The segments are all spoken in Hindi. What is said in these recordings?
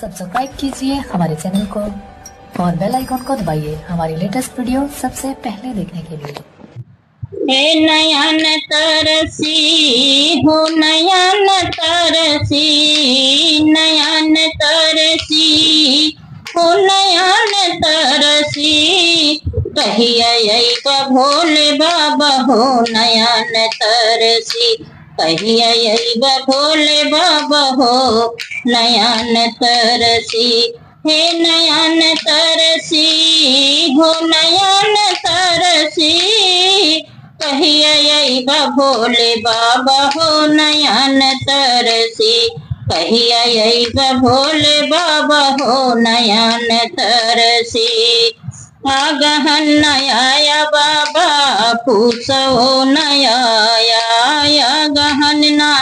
सब्सक्राइब कीजिए हमारे चैनल को और बेल आइकॉन को दबाइए हमारी लेटेस्ट वीडियो सबसे पहले देखने के लिए। हे नयन तरसी हो नयन तरसी, नयन तरसी हो नयन तरसी, कहिया अइब भोले बाबा हो नयन तरसी, कहिया अइब भोले बाबा हो नयन तरसी। हे नयन तरसी हो नयन तरसी, कहिया अइब भोले बाबा हो नयन तरसी, कहिया अइब भोले बाबा हो नयन तरसी। आगहन नया बाबा पूछो नया, गहन ना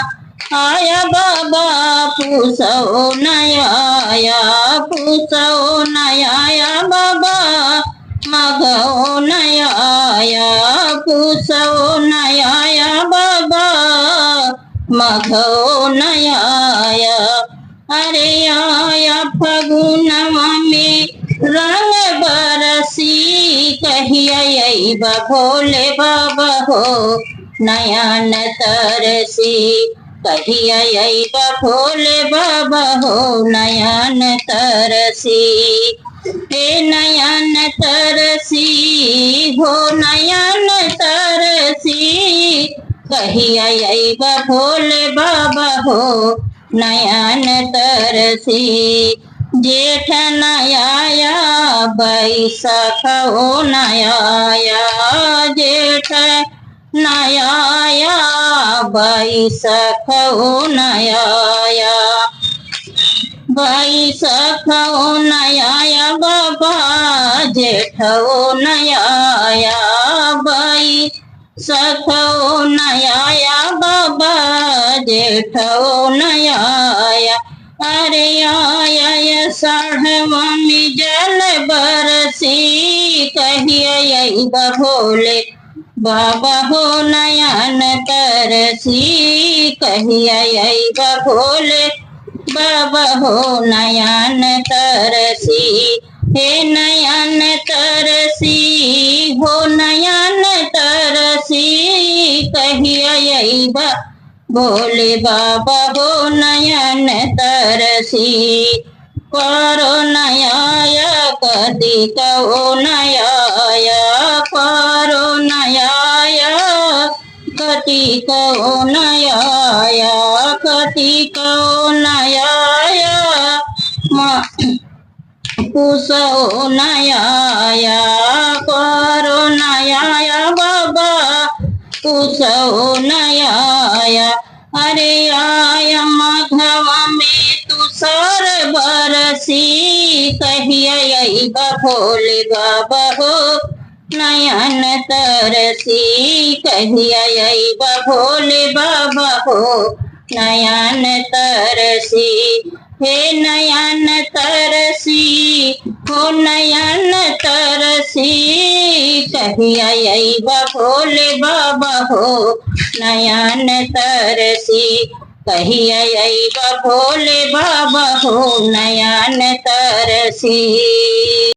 आया बाबा पूछो नया, पूछो नया बाबा मगो नया, पूछो नया बाबा मगो नया। अरे आया फगुनवा में रंग बरसी, कहिया अइब भोले बाबा हो नयन तरसी, कहिया अइब भोले बाबा हो नयन तरसी। हे नयन तरसी हो नयन तरसी, कहिया अइब भोले बाबा हो नयन तरसी। जेठ नया बैसाख हो नया, जेठ नया बैसाख हो नया, बैसाख हो नया बाबा जेठ हो नया, बैसाख हो नया बाबा जेठ हो नया। अरे आया साढ़वा में जल बरसी, कहिया अइब भोले बाबा हो नयन तरसी, कहिया अइब भोले बाबा हो नयन तरसी। हे नयन तरसी हो नयन तरसी, कहिया अइब भोले बाबा हो नयन तरसी। करो नया कति कहो नया, करो नया कति कहो नया, कति कहो नया पूछो नया, करो नया बाबा पूछो नया। अरे आया माघवा में तुषार बरसी, कहिया अइब भोले बाबा हो नयन तरसी, कहिया अइब भोले बाबा हो नयन तरसी। हे नयन तरसी हो नयन तरसी, कहिया अइब भोले बाबा हो नयन तरसी, कहिया अइब भोले बाबा हो नयन तरसी।